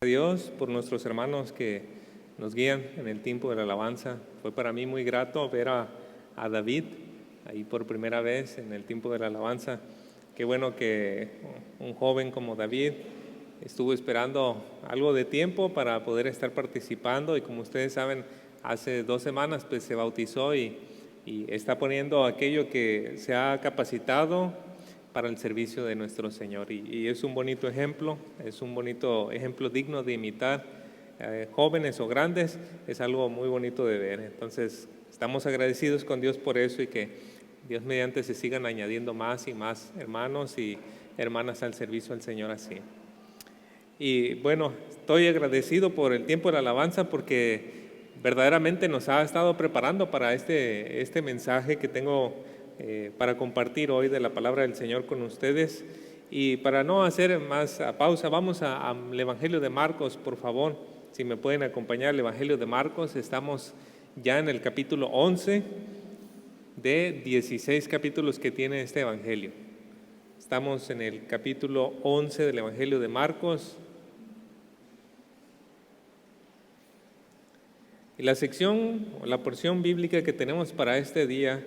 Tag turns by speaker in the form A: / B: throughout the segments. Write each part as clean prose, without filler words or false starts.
A: A Dios por nuestros hermanos que nos guían en el tiempo de la alabanza. Fue para mí muy grato ver a David ahí por primera vez en el tiempo de la alabanza. Qué bueno que un joven como David estuvo esperando algo de tiempo para poder estar participando, y como ustedes saben, hace 2 semanas pues se bautizó y está poniendo aquello que se ha capacitado para el servicio de nuestro Señor. Y es un bonito ejemplo, es un bonito ejemplo digno de imitar, jóvenes o grandes, es algo muy bonito de ver. Entonces, estamos agradecidos con Dios por eso, y que Dios mediante se sigan añadiendo más y más hermanos y hermanas al servicio del Señor así. Y bueno, estoy agradecido por el tiempo de la alabanza, porque verdaderamente nos ha estado preparando para este mensaje que tengo para compartir hoy de la palabra del Señor con ustedes. Y para no hacer más pausa, vamos al Evangelio de Marcos, por favor. Si me pueden acompañar al Evangelio de Marcos, estamos ya en el capítulo 11 de 16 capítulos que tiene este Evangelio. Estamos en el capítulo 11 del Evangelio de Marcos. Y la sección o la porción bíblica que tenemos para este día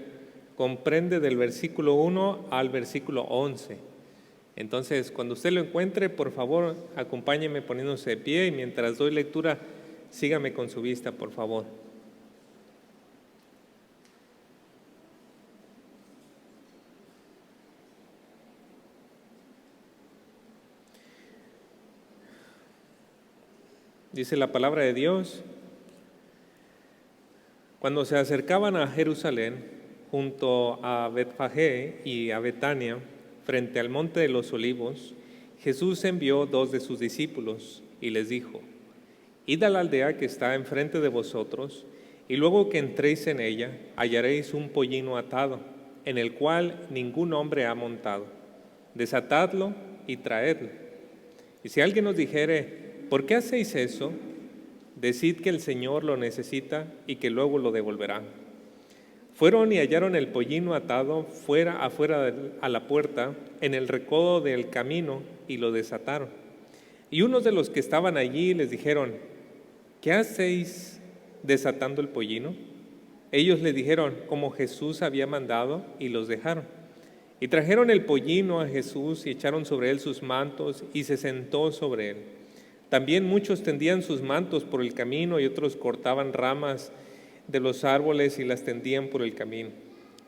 A: comprende del versículo 1 al versículo 11. Entonces, cuando usted lo encuentre, por favor, acompáñeme poniéndose de pie, y mientras doy lectura, sígame con su vista, por favor. Dice la palabra de Dios: cuando se acercaban a Jerusalén, junto a Betfagé y a Betania, frente al monte de los Olivos, Jesús envió 2 de sus discípulos y les dijo: Id a la aldea que está enfrente de vosotros, y luego que entréis en ella, hallaréis un pollino atado, en el cual ningún hombre ha montado. Desatadlo y traedlo. Y si alguien os dijere: ¿por qué hacéis eso?, decid que el Señor lo necesita y que luego lo devolverá. Fueron y hallaron el pollino atado afuera a la puerta, en el recodo del camino, y lo desataron. Y unos de los que estaban allí les dijeron: ¿qué hacéis desatando el pollino? Ellos le dijeron como Jesús había mandado, y los dejaron. Y trajeron el pollino a Jesús y echaron sobre él sus mantos, y se sentó sobre él. También muchos tendían sus mantos por el camino, y otros cortaban ramas de los árboles y las tendían por el camino.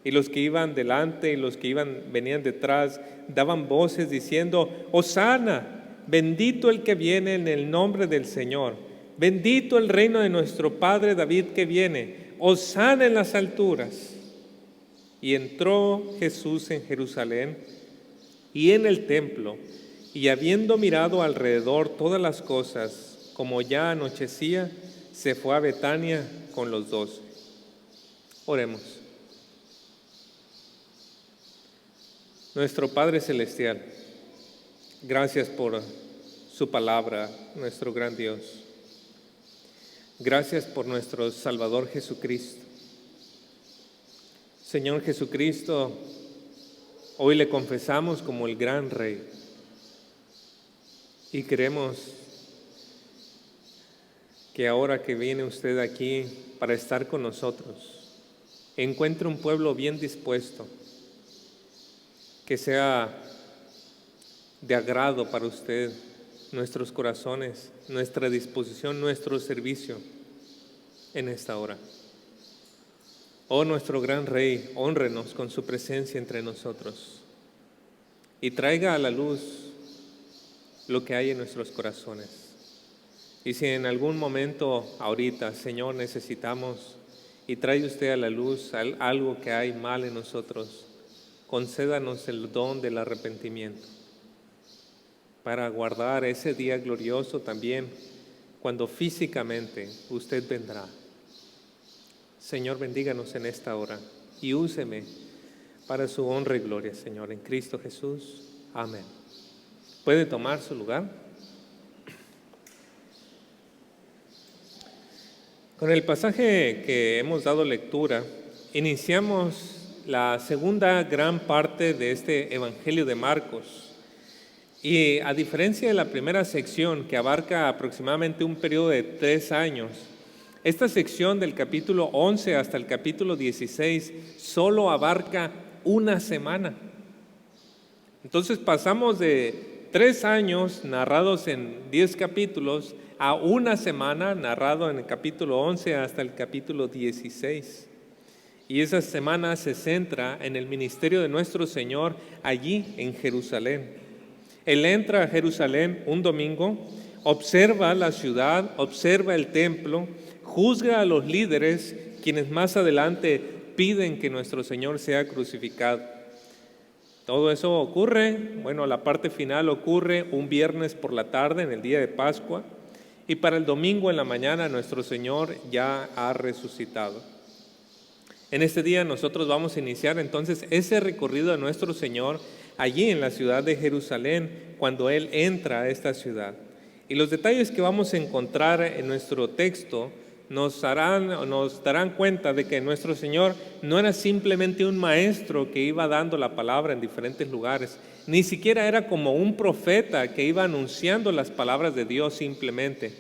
A: Y los que iban delante y los que venían detrás daban voces diciendo: Hosana, bendito el que viene en el nombre del Señor, bendito el reino de nuestro padre David que viene, Hosana en las alturas. Y entró Jesús en Jerusalén y en el templo, y habiendo mirado alrededor todas las cosas, como ya anochecía, se fue a Betania con los 12. Oremos. Nuestro Padre Celestial, gracias por su palabra, nuestro gran Dios. Gracias por nuestro Salvador Jesucristo. Señor Jesucristo, hoy le confesamos como el gran Rey, y queremos que ahora que viene usted aquí para estar con nosotros, encuentre un pueblo bien dispuesto, que sea de agrado para usted nuestros corazones, nuestra disposición, nuestro servicio en esta hora. Oh nuestro gran Rey, hónrenos con su presencia entre nosotros y traiga a la luz lo que hay en nuestros corazones. Y si en algún momento ahorita, Señor, necesitamos y trae usted a la luz algo que hay mal en nosotros, concédanos el don del arrepentimiento para guardar ese día glorioso también, cuando físicamente usted vendrá. Señor, bendíganos en esta hora y úseme para su honra y gloria, Señor, en Cristo Jesús. Amén. ¿Puede tomar su lugar? Con el pasaje que hemos dado lectura, iniciamos la segunda gran parte de este Evangelio de Marcos. Y a diferencia de la primera sección, que abarca aproximadamente un periodo de 3 años, esta sección del capítulo 11 hasta el capítulo 16 solo abarca una semana. Entonces pasamos de 3 años narrados en 10 capítulos a una semana narrado en el capítulo 11 hasta el capítulo 16. Y esa semana se centra en el ministerio de nuestro Señor allí en Jerusalén. Él entra a Jerusalén un domingo, observa la ciudad, observa el templo, juzga a los líderes, quienes más adelante piden que nuestro Señor sea crucificado. Todo eso ocurre, la parte final ocurre un viernes por la tarde, en el día de Pascua, y para el domingo en la mañana nuestro Señor ya ha resucitado. En este día nosotros vamos a iniciar entonces ese recorrido de nuestro Señor allí en la ciudad de Jerusalén, cuando Él entra a esta ciudad. Y los detalles que vamos a encontrar en nuestro texto nos darán cuenta de que nuestro Señor no era simplemente un maestro que iba dando la palabra en diferentes lugares, ni siquiera era como un profeta que iba anunciando las palabras de Dios simplemente,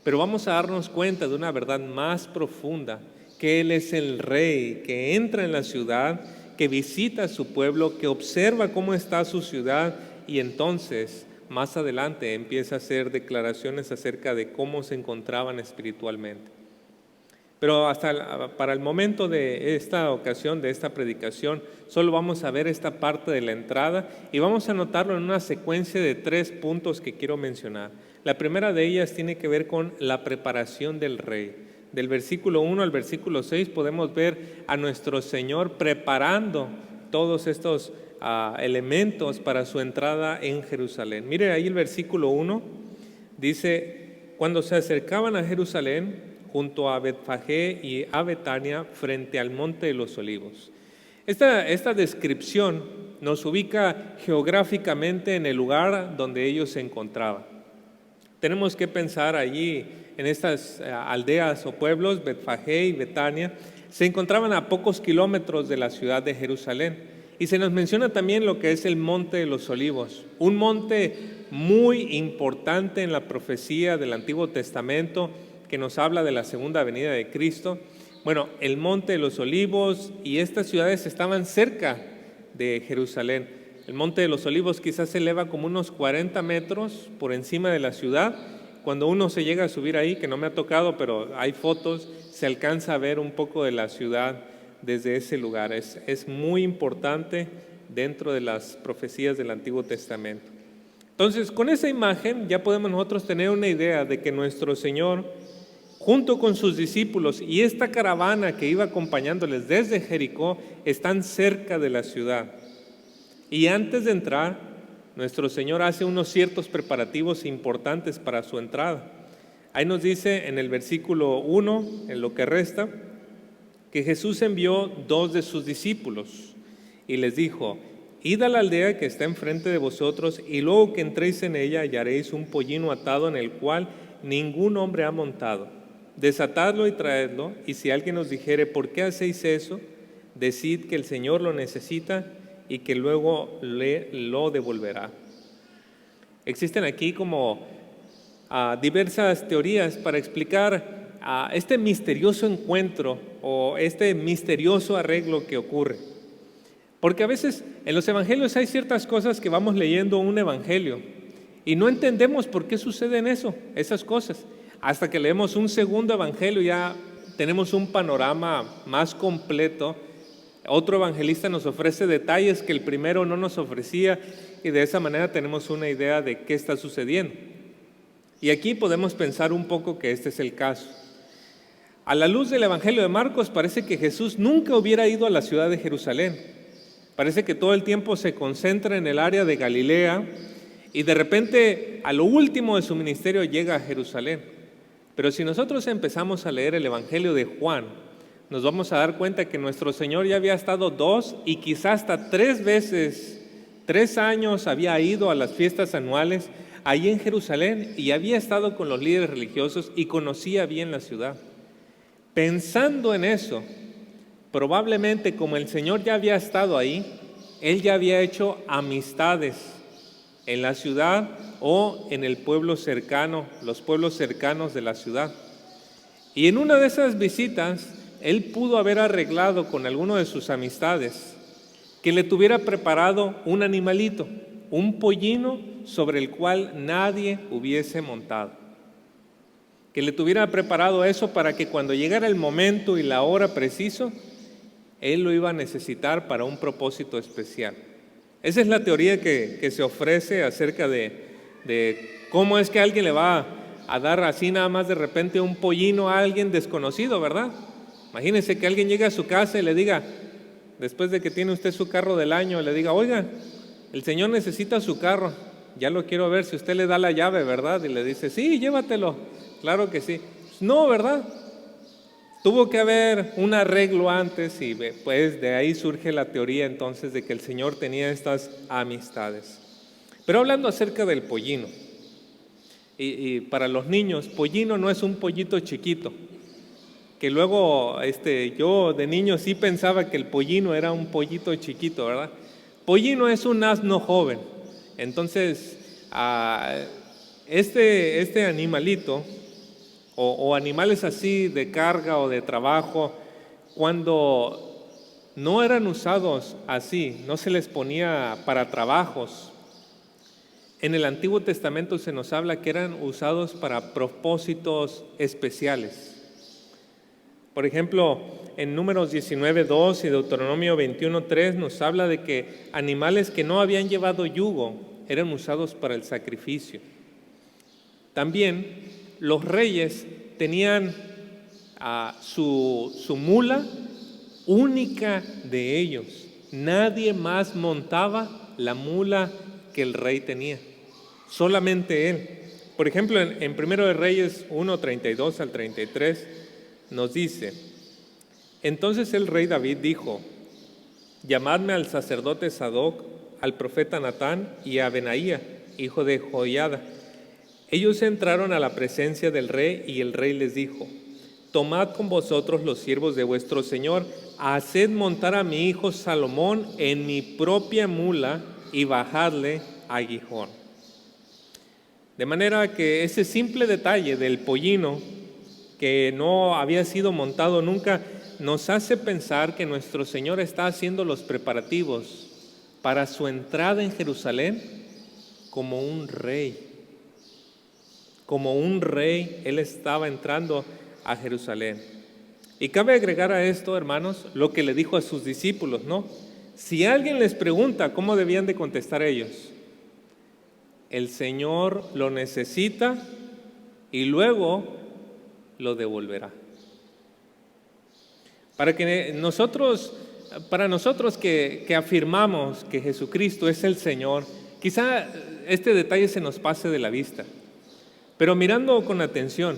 A: pero vamos a darnos cuenta de una verdad más profunda, que Él es el Rey, que entra en la ciudad, que visita a su pueblo, que observa cómo está su ciudad y entonces más adelante empieza a hacer declaraciones acerca de cómo se encontraban espiritualmente. Pero para el momento de esta ocasión, de esta predicación, solo vamos a ver esta parte de la entrada y vamos a notarlo en una secuencia de 3 puntos que quiero mencionar. La primera de ellas tiene que ver con la preparación del Rey. Del versículo 1 al versículo 6 podemos ver a nuestro Señor preparando todos estos elementos para su entrada en Jerusalén. Mire ahí el versículo 1, dice: cuando se acercaban a Jerusalén, junto a Betfagé y a Betania, frente al monte de los Olivos. Esta descripción nos ubica geográficamente en el lugar donde ellos se encontraban. Tenemos que pensar allí en estas aldeas o pueblos, Betfagé y Betania, se encontraban a pocos kilómetros de la ciudad de Jerusalén. Y se nos menciona también lo que es el Monte de los Olivos, un monte muy importante en la profecía del Antiguo Testamento que nos habla de la segunda venida de Cristo. El Monte de los Olivos y estas ciudades estaban cerca de Jerusalén. El Monte de los Olivos quizás se eleva como unos 40 metros por encima de la ciudad. Cuando uno se llega a subir ahí, que no me ha tocado, pero hay fotos, se alcanza a ver un poco de la ciudad desde ese lugar. Es muy importante dentro de las profecías del Antiguo Testamento. Entonces, con esa imagen ya podemos nosotros tener una idea de que nuestro Señor, junto con sus discípulos y esta caravana que iba acompañándoles desde Jericó, están cerca de la ciudad. Y antes de entrar, nuestro Señor hace unos ciertos preparativos importantes para su entrada. Ahí nos dice en el versículo 1, en lo que resta, que Jesús envió 2 de sus discípulos y les dijo: id a la aldea que está enfrente de vosotros, y luego que entréis en ella hallaréis un pollino atado en el cual ningún hombre ha montado. Desatadlo y traedlo, y si alguien os dijere: ¿por qué hacéis eso?, decid que el Señor lo necesita y que luego lo devolverá. Existen aquí como diversas teorías para explicar este misterioso encuentro o este misterioso arreglo que ocurre. Porque a veces en los evangelios hay ciertas cosas que vamos leyendo un evangelio y no entendemos por qué suceden esas cosas. Hasta que leemos un segundo evangelio ya tenemos un panorama más completo. Otro evangelista nos ofrece detalles que el primero no nos ofrecía y de esa manera tenemos una idea de qué está sucediendo. Y aquí podemos pensar un poco que este es el caso. A la luz del Evangelio de Marcos parece que Jesús nunca hubiera ido a la ciudad de Jerusalén. Parece que todo el tiempo se concentra en el área de Galilea y de repente a lo último de su ministerio llega a Jerusalén. Pero si nosotros empezamos a leer el Evangelio de Juan, nos vamos a dar cuenta que nuestro Señor ya había estado 2 y quizás hasta 3 veces, 3 años había ido a las fiestas anuales allí en Jerusalén y había estado con los líderes religiosos y conocía bien la ciudad. Pensando en eso, probablemente como el Señor ya había estado ahí, Él ya había hecho amistades en la ciudad o en el pueblo cercano, los pueblos cercanos de la ciudad. Y en una de esas visitas, él pudo haber arreglado con alguno de sus amistades que le tuviera preparado un animalito, un pollino sobre el cual nadie hubiese montado. Que le tuviera preparado eso para que cuando llegara el momento y la hora preciso, él lo iba a necesitar para un propósito especial. Esa es la teoría que se ofrece acerca de cómo es que alguien le va a dar así nada más de repente un pollino a alguien desconocido, ¿verdad? Imagínense que alguien llegue a su casa y le diga, después de que tiene usted su carro del año, le diga, oiga, el Señor necesita su carro, ya lo quiero ver, si usted le da la llave, ¿verdad? Y le dice, sí, llévatelo, claro que sí. No, ¿verdad? Tuvo que haber un arreglo antes y pues de ahí surge la teoría entonces de que el Señor tenía estas amistades. Pero hablando acerca del pollino, y para los niños, pollino no es un pollito chiquito, que luego yo de niño sí pensaba que el pollino era un pollito chiquito, ¿verdad? Pollino es un asno joven. Entonces, este animalito, o animales así de carga o de trabajo, cuando no eran usados así, no se les ponía para trabajos. En el Antiguo Testamento se nos habla que eran usados para propósitos especiales. Por ejemplo, en Números 19:2 y Deuteronomio 21:3 nos habla de que animales que no habían llevado yugo eran usados para el sacrificio. También los reyes tenían su mula única de ellos. Nadie más montaba la mula que el rey tenía, solamente él. Por ejemplo, en 1 de Reyes 1:32 al 33 nos dice, entonces el rey David dijo, llamadme al sacerdote Sadoc, al profeta Natán y a Benaía, hijo de Joiada. Ellos entraron a la presencia del rey y el rey les dijo, tomad con vosotros los siervos de vuestro señor, haced montar a mi hijo Salomón en mi propia mula y bajadle a Gihón. De manera que ese simple detalle del pollino que no había sido montado nunca nos hace pensar que nuestro Señor está haciendo los preparativos para su entrada en Jerusalén como un rey. Como un rey, Él estaba entrando a Jerusalén. Y cabe agregar a esto, hermanos, lo que le dijo a sus discípulos, ¿no? Si alguien les pregunta, ¿cómo debían de contestar ellos? El Señor lo necesita y luego lo devolverá. Para nosotros que afirmamos que Jesucristo es el Señor, quizá este detalle se nos pase de la vista. Pero mirando con atención,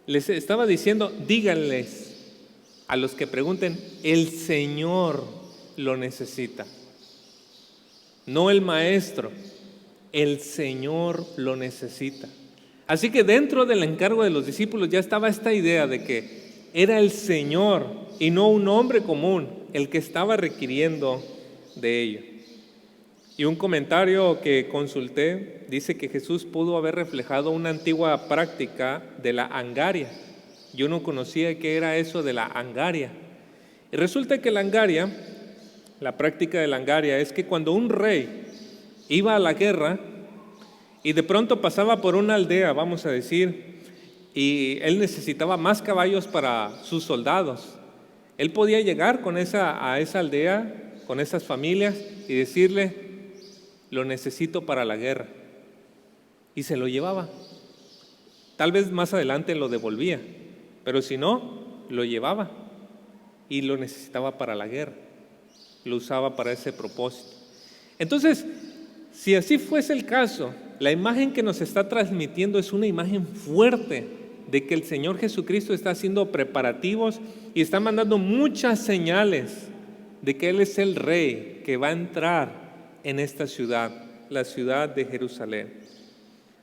A: les estaba diciendo, díganles a los que pregunten, el Señor lo necesita. No el maestro, el Señor lo necesita. Así que dentro del encargo de los discípulos ya estaba esta idea de que era el Señor y no un hombre común el que estaba requiriendo de ello. Y un comentario que consulté dice que Jesús pudo haber reflejado una antigua práctica de la angaria. Yo no conocía qué era eso de la angaria. Y resulta que la angaria, la práctica de la angaria, es que cuando un rey iba a la guerra y de pronto pasaba por una aldea, vamos a decir, y él necesitaba más caballos para sus soldados, él podía llegar a esa aldea, con esas familias y decirle, lo necesito para la guerra. Y se lo llevaba. Tal vez más adelante lo devolvía, pero si no, lo llevaba y lo necesitaba para la guerra. Lo usaba para ese propósito. Entonces, si así fuese el caso, la imagen que nos está transmitiendo es una imagen fuerte de que el Señor Jesucristo está haciendo preparativos y está mandando muchas señales de que Él es el Rey que va a entrar en esta ciudad, la ciudad de Jerusalén.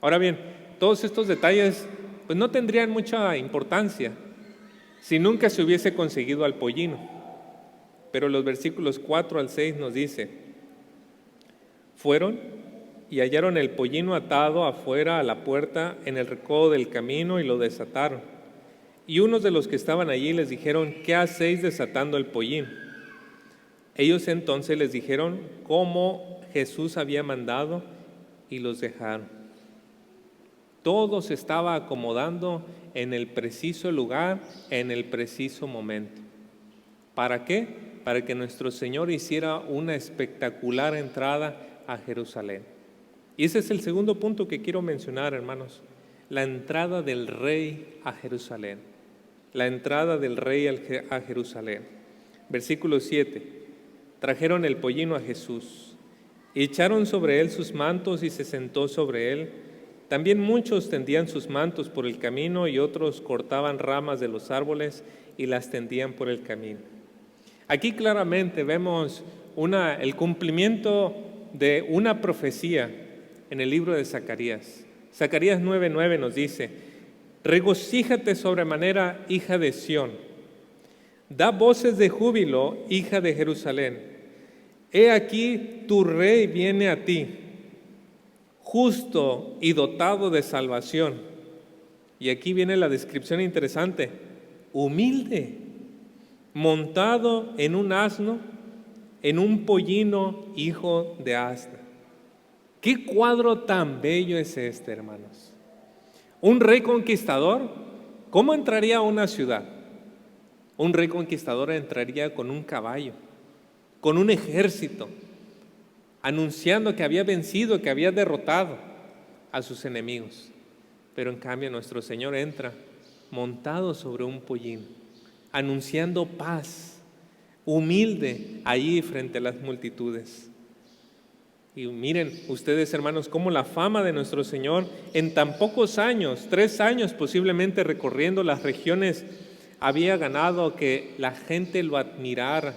A: Ahora bien, todos estos detalles pues no tendrían mucha importancia si nunca se hubiese conseguido al pollino. Pero los versículos 4 al 6 nos dice, fueron y hallaron el pollino atado afuera a la puerta en el recodo del camino y lo desataron. Y unos de los que estaban allí les dijeron: ¿qué hacéis desatando el pollino? Ellos entonces les dijeron cómo Jesús había mandado y los dejaron. Todo se estaba acomodando en el preciso lugar, en el preciso momento. ¿Para qué? Para que nuestro Señor hiciera una espectacular entrada a Jerusalén. Y ese es el segundo punto que quiero mencionar, hermanos: la entrada del Rey a Jerusalén. La entrada del Rey a Jerusalén. Versículo 7. Trajeron el pollino a Jesús, y echaron sobre él sus mantos y se sentó sobre él. También muchos tendían sus mantos por el camino y otros cortaban ramas de los árboles y las tendían por el camino. Aquí claramente vemos el cumplimiento de una profecía en el libro de Zacarías. Zacarías 9:9 nos dice: regocíjate sobremanera, hija de Sión, da voces de júbilo, hija de Jerusalén. He aquí tu rey viene a ti, justo y dotado de salvación. Y aquí viene la descripción interesante: humilde, montado en un asno, en un pollino, hijo de asna. ¿Qué cuadro tan bello es este, hermanos? Un rey conquistador, ¿cómo entraría a una ciudad? Un rey conquistador entraría con un caballo, con un ejército, anunciando que había vencido, que había derrotado a sus enemigos. Pero en cambio nuestro Señor entra montado sobre un pollino, anunciando paz, humilde allí frente a las multitudes. Y miren ustedes, hermanos, cómo la fama de nuestro Señor en tan pocos años, 3 años posiblemente recorriendo las regiones, había ganado que la gente lo admirara.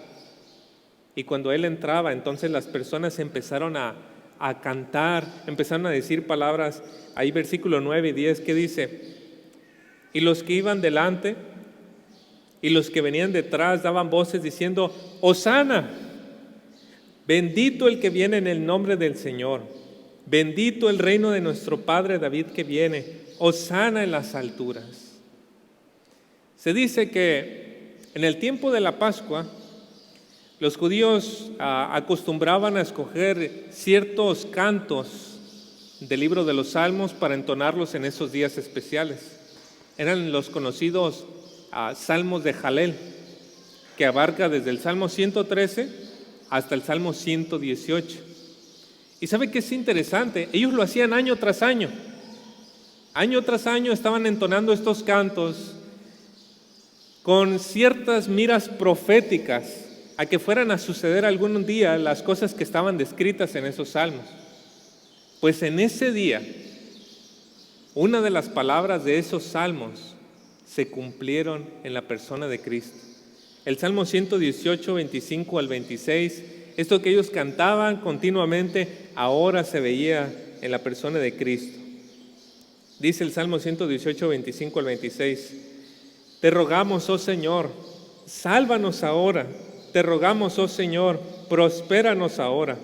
A: Y cuando Él entraba, entonces las personas empezaron a cantar, empezaron a decir palabras. Ahí versículo 9 y 10, ¿qué dice? Y los que iban delante y los que venían detrás daban voces diciendo: Hosana, bendito el que viene en el nombre del Señor, bendito el reino de nuestro Padre David que viene, Hosana en las alturas. Se dice que en el tiempo de la Pascua, los judíos acostumbraban a escoger ciertos cantos del libro de los Salmos para entonarlos en esos días especiales. Eran los conocidos Salmos de Jalel, que abarca desde el Salmo 113 hasta el Salmo 118. ¿Y sabe qué es interesante? Ellos lo hacían año tras año. Año tras año estaban entonando estos cantos con ciertas miras proféticas a que fueran a suceder algún día las cosas que estaban descritas en esos salmos. Pues en ese día, una de las palabras de esos salmos se cumplieron en la persona de Cristo. El Salmo 118, 25 al 26, esto que ellos cantaban continuamente, ahora se veía en la persona de Cristo. Dice el Salmo 118, 25 al 26, te rogamos, oh Señor, sálvanos ahora. Te rogamos, oh Señor, prospéranos ahora.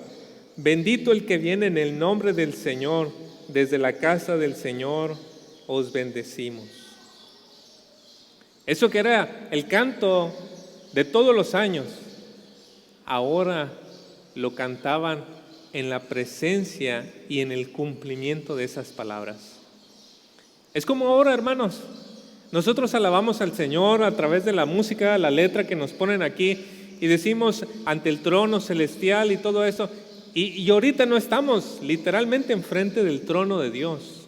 A: Bendito el que viene en el nombre del Señor, desde la casa del Señor os bendecimos. Eso que era el canto de todos los años, ahora lo cantaban en la presencia y en el cumplimiento de esas palabras. Es como ahora, hermanos, nosotros alabamos al Señor a través de la música, la letra que nos ponen aquí, y decimos ante el trono celestial y todo eso, y ahorita no estamos literalmente enfrente del trono de Dios.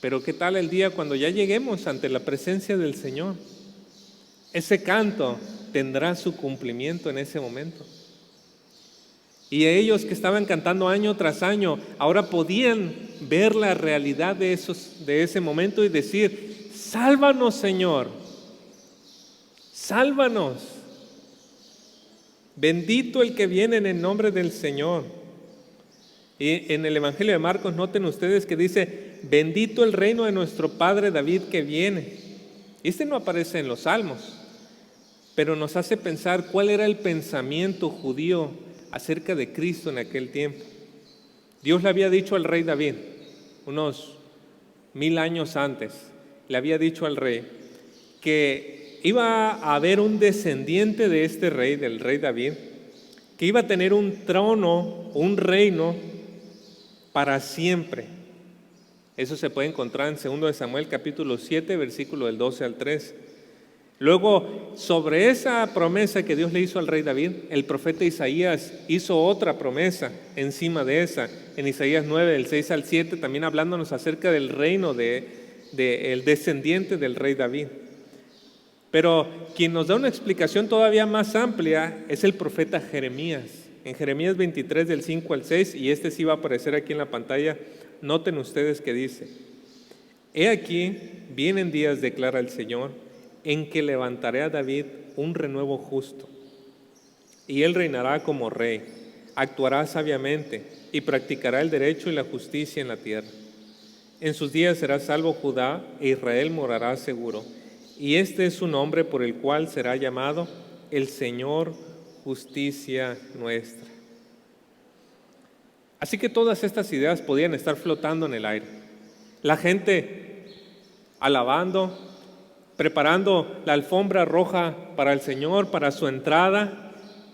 A: Pero ¿qué tal el día cuando ya lleguemos ante la presencia del Señor? Ese canto tendrá su cumplimiento en ese momento. Y ellos que estaban cantando año tras año, ahora podían ver la realidad de ese momento y decir: sálvanos, Señor, sálvanos. Bendito el que viene en el nombre del Señor. Y en el Evangelio de Marcos, noten ustedes que dice: bendito el reino de nuestro Padre David que viene. Este no aparece en los Salmos, pero nos hace pensar cuál era el pensamiento judío acerca de Cristo en aquel tiempo. Dios le había dicho al rey David, unos 1000 años antes, le había dicho al rey que iba a haber un descendiente de este rey, del rey David, que iba a tener un trono, un reino para siempre. Eso se puede encontrar en 2 de Samuel capítulo 7, versículo del 12 al 13. Luego, sobre esa promesa que Dios le hizo al rey David, el profeta Isaías hizo otra promesa encima de esa. En Isaías 9, del 6 al 7, también hablándonos acerca del reino el descendiente del rey David. Pero quien nos da una explicación todavía más amplia es el profeta Jeremías. En Jeremías 23, del 5 al 6, y este sí va a aparecer aquí en la pantalla, noten ustedes que dice: He aquí, vienen días, declara el Señor, en que levantaré a David un renuevo justo, y él reinará como rey, actuará sabiamente y practicará el derecho y la justicia en la tierra. En sus días será salvo Judá e Israel morará seguro, y este es su nombre por el cual será llamado el Señor, justicia nuestra. Así que todas estas ideas podían estar flotando en el aire. La gente alabando, preparando la alfombra roja para el Señor, para su entrada,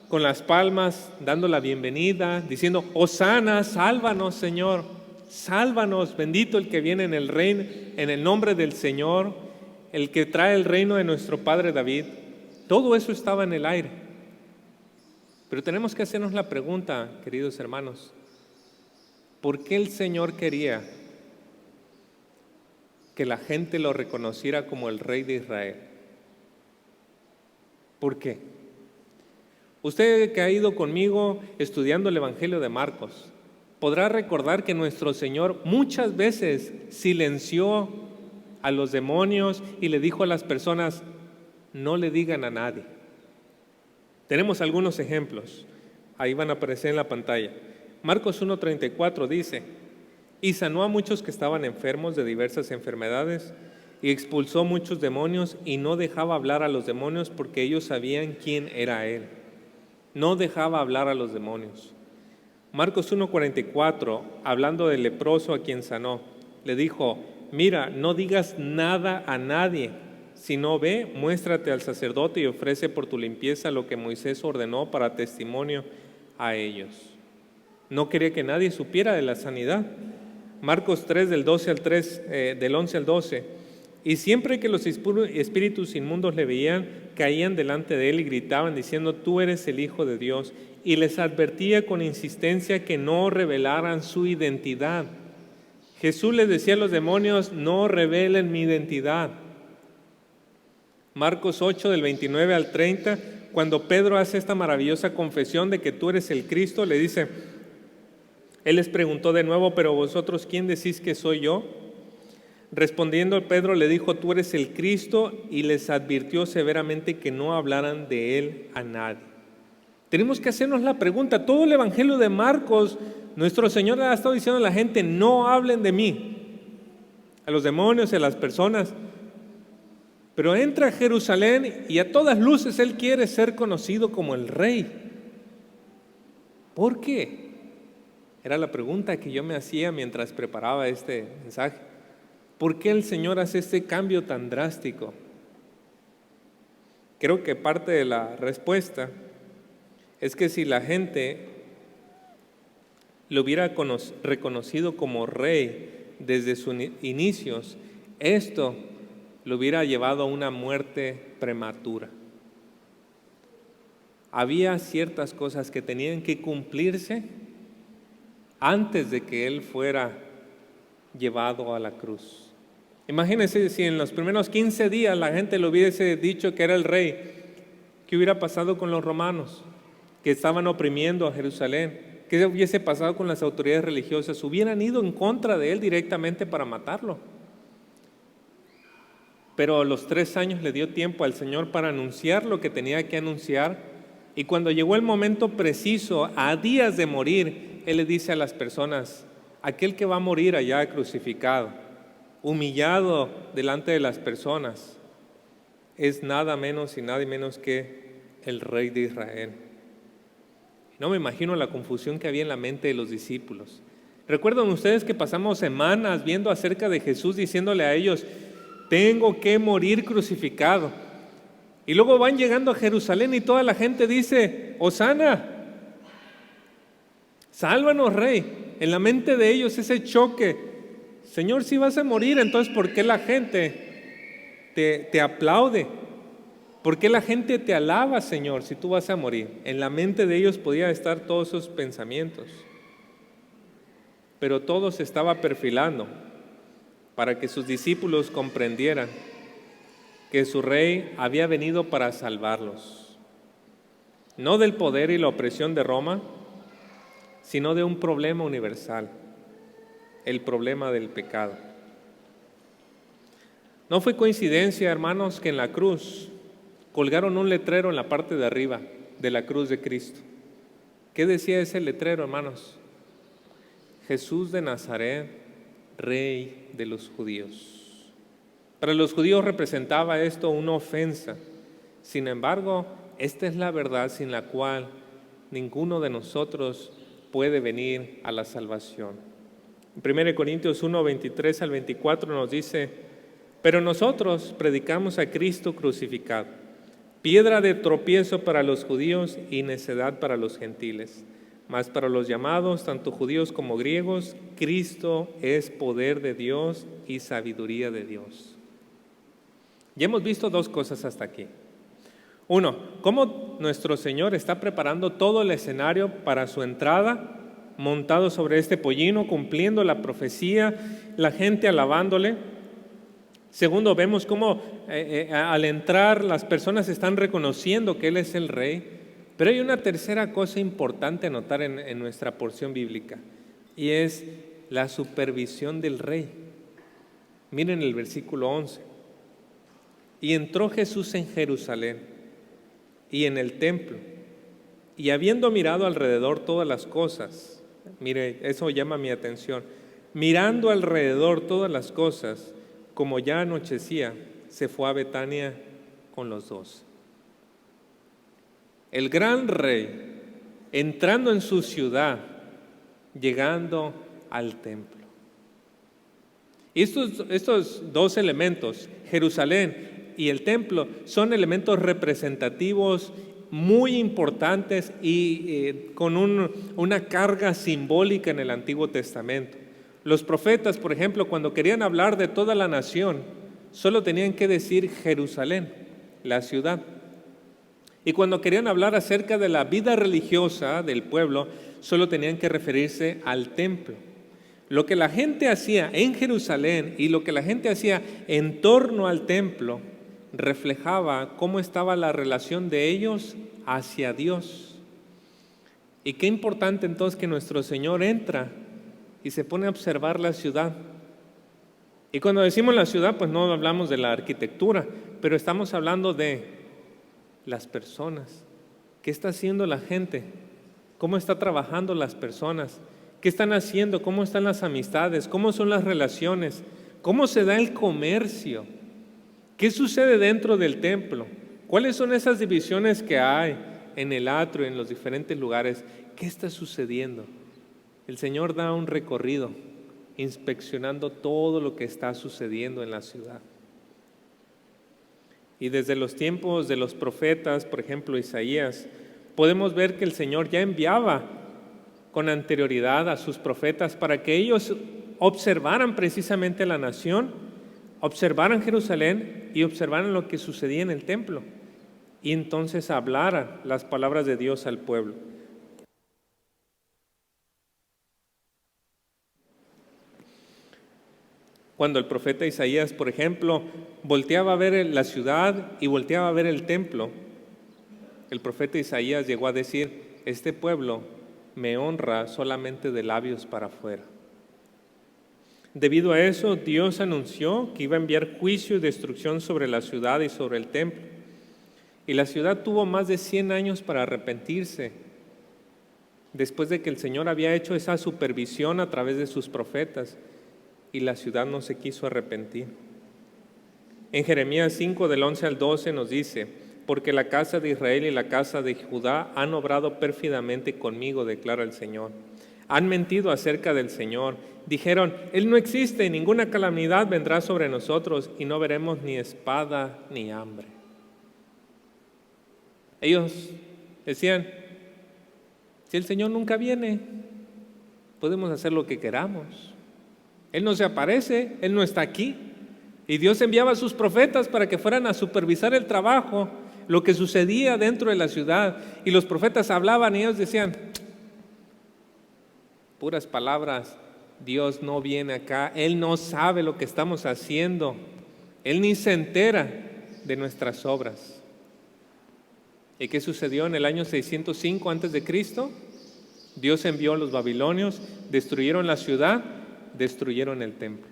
A: con las palmas, dando la bienvenida, diciendo: Hosana, sálvanos, Señor, sálvanos, bendito el que viene en el reino, en el nombre del Señor, el que trae el reino de nuestro padre David. Todo eso estaba en el aire. Pero tenemos que hacernos la pregunta, queridos hermanos: ¿por qué el Señor quería que la gente lo reconociera como el rey de Israel? ¿Por qué? Usted que ha ido conmigo estudiando el Evangelio de Marcos, podrá recordar que nuestro Señor muchas veces silenció a los demonios y le dijo a las personas: no le digan a nadie. Tenemos algunos ejemplos, ahí van a aparecer en la pantalla. Marcos 1:34 dice: y sanó a muchos que estaban enfermos de diversas enfermedades, y expulsó muchos demonios, y no dejaba hablar a los demonios porque ellos sabían quién era Él. No dejaba hablar a los demonios. Marcos 1:44, hablando del leproso a quien sanó, le dijo: mira, no digas nada a nadie, sino ve, muéstrate al sacerdote y ofrece por tu limpieza lo que Moisés ordenó para testimonio a ellos. No quería que nadie supiera de la sanidad. Marcos 3, del 11 al 12. Y siempre que los espíritus inmundos le veían, caían delante de él y gritaban diciendo: tú eres el Hijo de Dios. Y les advertía con insistencia que no revelaran su identidad. Jesús les decía a los demonios: no revelen mi identidad. Marcos 8, del 29 al 30, cuando Pedro hace esta maravillosa confesión de que tú eres el Cristo, le dice, él les preguntó de nuevo: pero vosotros, ¿quién decís que soy yo? Respondiendo Pedro le dijo: tú eres el Cristo, y les advirtió severamente que no hablaran de él a nadie. Tenemos que hacernos la pregunta. Todo el Evangelio de Marcos, nuestro Señor ha estado diciendo a la gente: no hablen de mí, a los demonios y a las personas. Pero entra a Jerusalén y a todas luces Él quiere ser conocido como el Rey. ¿Por qué? Era la pregunta que yo me hacía mientras preparaba este mensaje. ¿Por qué el Señor hace este cambio tan drástico? Creo que parte de la respuesta es que si la gente lo hubiera reconocido como Rey desde sus inicios, esto lo hubiera llevado a una muerte prematura. Había ciertas cosas que tenían que cumplirse antes de que Él fuera llevado a la cruz. Imagínense si en los primeros 15 días la gente le hubiese dicho que era el rey. ¿Qué hubiera pasado con los romanos que estaban oprimiendo a Jerusalén? ¿Qué hubiese pasado con las autoridades religiosas? Hubieran ido en contra de Él directamente para matarlo. Pero a los 3 años le dio tiempo al Señor para anunciar lo que tenía que anunciar. Y cuando llegó el momento preciso, a días de morir, Él le dice a las personas: aquel que va a morir allá crucificado, humillado delante de las personas, es nada menos y nada menos que el Rey de Israel. No me imagino la confusión que había en la mente de los discípulos. ¿Recuerdan ustedes que pasamos semanas viendo acerca de Jesús diciéndole a ellos, tengo que morir crucificado? Y luego van llegando a Jerusalén y toda la gente dice, Hosana, sálvanos, Rey. En la mente de ellos ese choque, Señor, si vas a morir, entonces ¿por qué la gente te aplaude? ¿Por qué la gente te alaba, Señor, si tú vas a morir? En la mente de ellos podía estar todos esos pensamientos. Pero todo se estaba perfilando para que sus discípulos comprendieran que su Rey había venido para salvarlos, no del poder y la opresión de Roma, sino de un problema universal, el problema del pecado. No fue coincidencia, hermanos, que en la cruz colgaron un letrero en la parte de arriba de la cruz de Cristo. ¿Qué decía ese letrero, hermanos? Jesús de Nazaret, Rey de los judíos. Para los judíos representaba esto una ofensa. Sin embargo, esta es la verdad sin la cual ninguno de nosotros puede venir a la salvación. En 1 Corintios 1, 23 al 24 nos dice, pero nosotros predicamos a Cristo crucificado, piedra de tropiezo para los judíos y necedad para los gentiles. Mas para los llamados, tanto judíos como griegos, Cristo es poder de Dios y sabiduría de Dios. Ya hemos visto dos cosas hasta aquí. Uno, cómo nuestro Señor está preparando todo el escenario para su entrada, montado sobre este pollino, cumpliendo la profecía, la gente alabándole. Segundo, vemos cómo al entrar las personas están reconociendo que Él es el Rey. Pero hay una tercera cosa importante a notar en nuestra porción bíblica, y es la supervisión del Rey. Miren el versículo 11. Y entró Jesús en Jerusalén y en el templo, y habiendo mirado alrededor todas las cosas, mire, eso llama mi atención, mirando alrededor todas las cosas, como ya anochecía, se fue a Betania con los 12. El gran Rey, entrando en su ciudad, llegando al templo. Y estos dos elementos, Jerusalén y el templo, son elementos representativos muy importantes y con una carga simbólica en el Antiguo Testamento. Los profetas, por ejemplo, cuando querían hablar de toda la nación, solo tenían que decir Jerusalén, la ciudad. Y cuando querían hablar acerca de la vida religiosa del pueblo, solo tenían que referirse al templo. Lo que la gente hacía en Jerusalén y lo que la gente hacía en torno al templo reflejaba cómo estaba la relación de ellos hacia Dios. Y qué importante entonces que nuestro Señor entra y se pone a observar la ciudad. Y cuando decimos la ciudad, pues no hablamos de la arquitectura, pero estamos hablando de las personas. ¿Qué está haciendo la gente? ¿Cómo está trabajando las personas? ¿Qué están haciendo? ¿Cómo están las amistades? ¿Cómo son las relaciones? ¿Cómo se da el comercio? ¿Qué sucede dentro del templo? ¿Cuáles son esas divisiones que hay en el atrio, en los diferentes lugares? ¿Qué está sucediendo? El Señor da un recorrido inspeccionando todo lo que está sucediendo en la ciudad. Y desde los tiempos de los profetas, por ejemplo Isaías, podemos ver que el Señor ya enviaba con anterioridad a sus profetas para que ellos observaran precisamente la nación, observaran Jerusalén y observaran lo que sucedía en el templo, y entonces hablaran las palabras de Dios al pueblo. Cuando el profeta Isaías, por ejemplo, volteaba a ver la ciudad y volteaba a ver el templo, el profeta Isaías llegó a decir, este pueblo me honra solamente de labios para afuera. Debido a eso, Dios anunció que iba a enviar juicio y destrucción sobre la ciudad y sobre el templo. Y la ciudad tuvo más de 100 años para arrepentirse, después de que el Señor había hecho esa supervisión a través de sus profetas. Y la ciudad no se quiso arrepentir. En Jeremías 5, del 11 al 12 nos dice, porque la casa de Israel y la casa de Judá han obrado pérfidamente conmigo, declara el Señor. Han mentido acerca del Señor. Dijeron, Él no existe, ninguna calamidad vendrá sobre nosotros y no veremos ni espada ni hambre. Ellos decían, si el Señor nunca viene, podemos hacer lo que queramos. Él no se aparece, Él no está aquí. Y Dios enviaba a sus profetas para que fueran a supervisar el trabajo, lo que sucedía dentro de la ciudad. Y los profetas hablaban y ellos decían, puras palabras, Dios no viene acá, Él no sabe lo que estamos haciendo, Él ni se entera de nuestras obras. ¿Y qué sucedió en el año 605 antes de Cristo? Dios envió a los babilonios, destruyeron la ciudad, destruyeron el templo.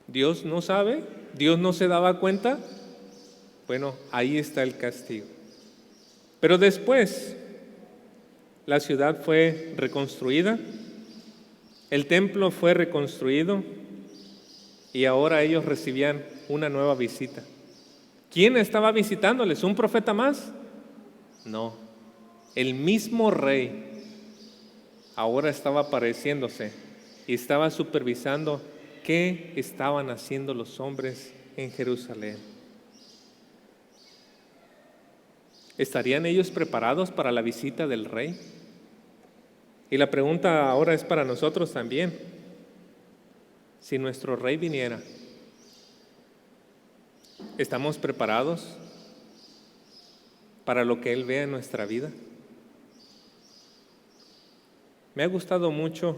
A: ¿Dios no sabe? ¿Dios no se daba cuenta? Bueno, ahí está el castigo. Pero después, la ciudad fue reconstruida, el templo fue reconstruido y ahora ellos recibían una nueva visita. ¿Quién estaba visitándoles? ¿Un profeta más? No, el mismo rey ahora estaba apareciéndose y estaba supervisando qué estaban haciendo los hombres en Jerusalén. ¿Estarían ellos preparados para la visita del rey? Y la pregunta ahora es para nosotros también. Si nuestro rey viniera, ¿estamos preparados para lo que Él vea en nuestra vida? Me ha gustado mucho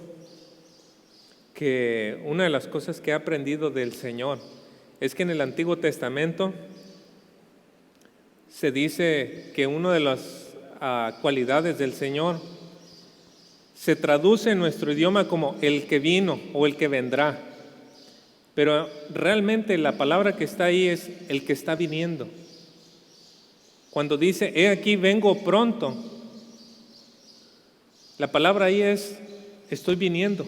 A: que una de las cosas que he aprendido del Señor es que en el Antiguo Testamento se dice que una de las cualidades del Señor se traduce en nuestro idioma como el que vino o el que vendrá, pero realmente la palabra que está ahí es el que está viniendo. Cuando dice, he aquí vengo pronto, la palabra ahí es, estoy viniendo.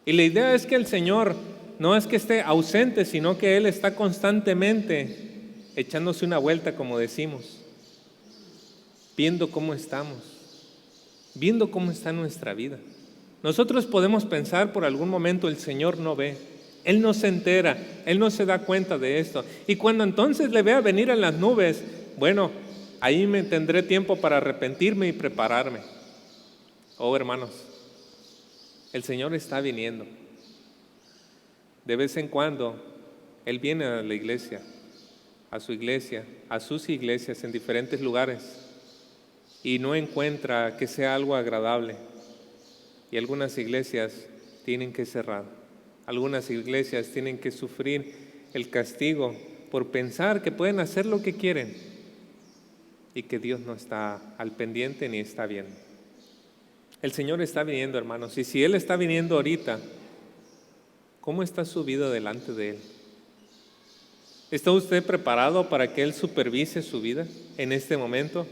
A: Y la idea es que el Señor no es que esté ausente, sino que Él está constantemente echándose una vuelta, como decimos, viendo cómo estamos, viendo cómo está nuestra vida. Nosotros podemos pensar por algún momento, el Señor no ve, Él no se entera, Él no se da cuenta de esto. Y cuando entonces le vea venir en las nubes, bueno, ahí me tendré tiempo para arrepentirme y prepararme. Oh, hermanos, el Señor está viniendo. De vez en cuando, Él viene a la iglesia, a su iglesia, a sus iglesias en diferentes lugares y no encuentra que sea algo agradable. Y algunas iglesias tienen que cerrar. Algunas iglesias tienen que sufrir el castigo por pensar que pueden hacer lo que quieren y que Dios no está al pendiente ni está viendo. El Señor está viniendo, hermanos, y si Él está viniendo ahorita, ¿cómo está su vida delante de Él? ¿Está usted preparado para que Él supervise su vida en este momento?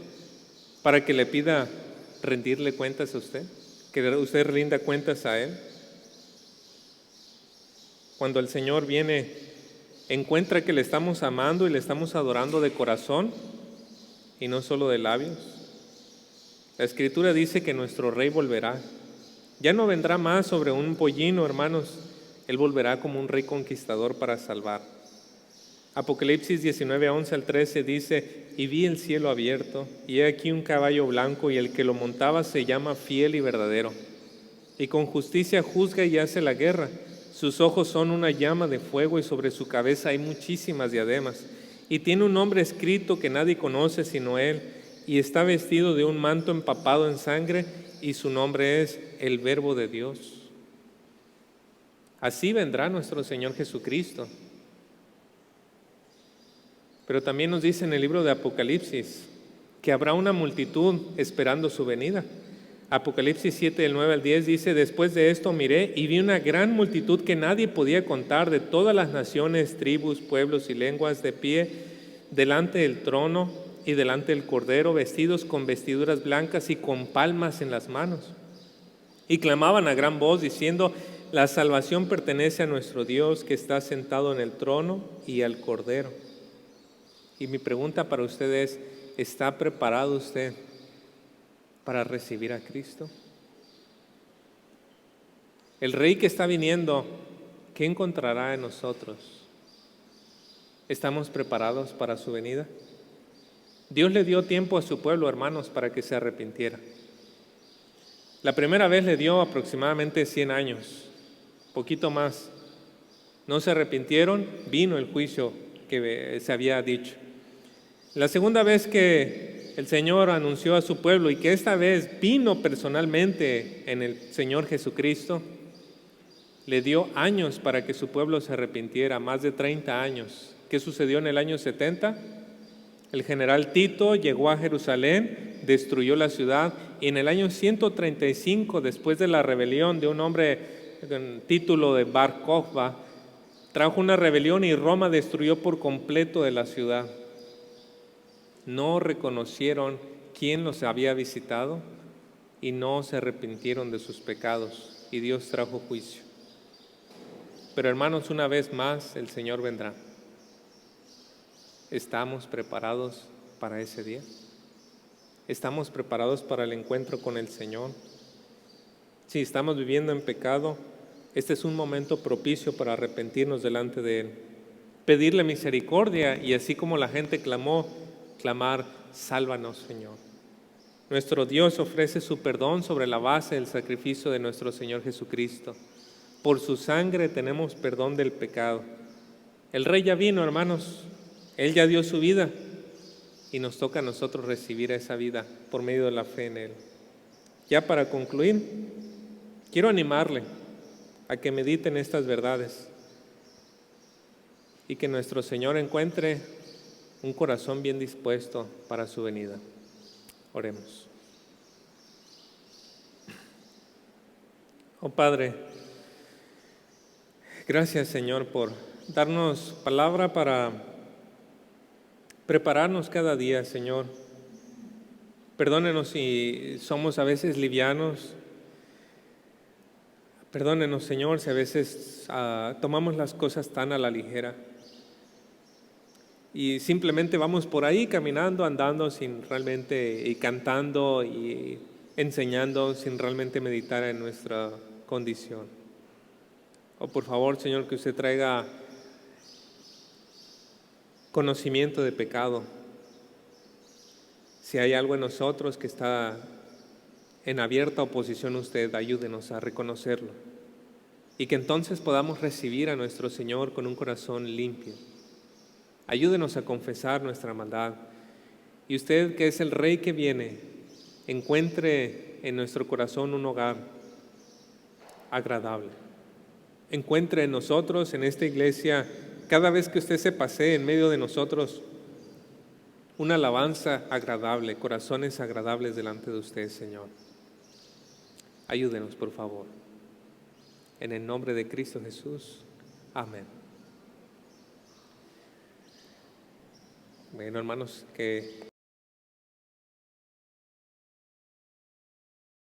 A: ¿Para que le pida rendirle cuentas a usted? ¿Que usted rinda cuentas a Él? Cuando el Señor viene, encuentra que le estamos amando y le estamos adorando de corazón y no solo de labios. La Escritura dice que nuestro Rey volverá. Ya no vendrá más sobre un pollino, hermanos. Él volverá como un rey conquistador para salvar. Apocalipsis 19, 11 al 13 dice, y vi el cielo abierto, y he aquí un caballo blanco, y el que lo montaba se llama Fiel y Verdadero, y con justicia juzga y hace la guerra. Sus ojos son una llama de fuego, y sobre su cabeza hay muchísimas diademas, y tiene un nombre escrito que nadie conoce sino Él, y está vestido de un manto empapado en sangre, y su nombre es el Verbo de Dios. Así vendrá nuestro Señor Jesucristo. Pero también nos dice en el libro de Apocalipsis que habrá una multitud esperando su venida. Apocalipsis 7, del 9 al 10 dice, después de esto miré y vi una gran multitud que nadie podía contar, de todas las naciones, tribus, pueblos y lenguas, de pie delante del trono y delante del Cordero, vestidos con vestiduras blancas y con palmas en las manos. Y clamaban a gran voz diciendo, la salvación pertenece a nuestro Dios que está sentado en el trono y al Cordero. Y mi pregunta para usted es, ¿está preparado usted para recibir a Cristo? El Rey que está viniendo, ¿qué encontrará en nosotros? ¿Estamos preparados para su venida? Dios le dio tiempo a su pueblo, hermanos, para que se arrepintiera. La primera vez le dio aproximadamente 100 años, poquito más. No se arrepintieron, vino el juicio que se había dicho. La segunda vez que el Señor anunció a su pueblo y que esta vez vino personalmente en el Señor Jesucristo, le dio años para que su pueblo se arrepintiera, más de 30 años. ¿Qué sucedió en el año 70? El general Tito llegó a Jerusalén, destruyó la ciudad y en el año 135, después de la rebelión de un hombre con título de Bar Kokhba, trajo una rebelión y Roma destruyó por completo de la ciudad. No reconocieron quién los había visitado y no se arrepintieron de sus pecados y Dios trajo juicio. Pero hermanos, una vez más el Señor vendrá. ¿Estamos preparados para ese día? ¿Estamos preparados para el encuentro con el Señor? Si estamos viviendo en pecado, este es un momento propicio para arrepentirnos delante de Él, pedirle misericordia y así como la gente clamó, clamar, sálvanos, Señor. Nuestro Dios ofrece su perdón sobre la base del sacrificio de nuestro Señor Jesucristo. Por su sangre tenemos perdón del pecado. El Rey ya vino, hermanos. Él ya dio su vida y nos toca a nosotros recibir esa vida por medio de la fe en Él. Ya para concluir, quiero animarle a que mediten estas verdades y que nuestro Señor encuentre un corazón bien dispuesto para su venida. Oremos. Oh Padre, gracias Señor por darnos palabra para prepararnos cada día, Señor. Perdónenos si somos a veces livianos. Perdónenos, Señor, si a veces tomamos las cosas tan a la ligera y simplemente vamos por ahí caminando, andando sin realmente, y cantando y enseñando sin realmente meditar en nuestra condición. Oh, por favor, Señor, que usted traiga conocimiento de pecado. Si hay algo en nosotros que está en abierta oposición a usted, ayúdenos a reconocerlo y que entonces podamos recibir a nuestro Señor con un corazón limpio. Ayúdenos a confesar nuestra maldad y usted, que es el Rey que viene, encuentre en nuestro corazón un hogar agradable. Encuentre en nosotros, en esta iglesia, cada vez que usted se pasee en medio de nosotros, una alabanza agradable, corazones agradables delante de usted, Señor. Ayúdenos, por favor. En el nombre de Cristo Jesús. Amén. Bueno, hermanos, que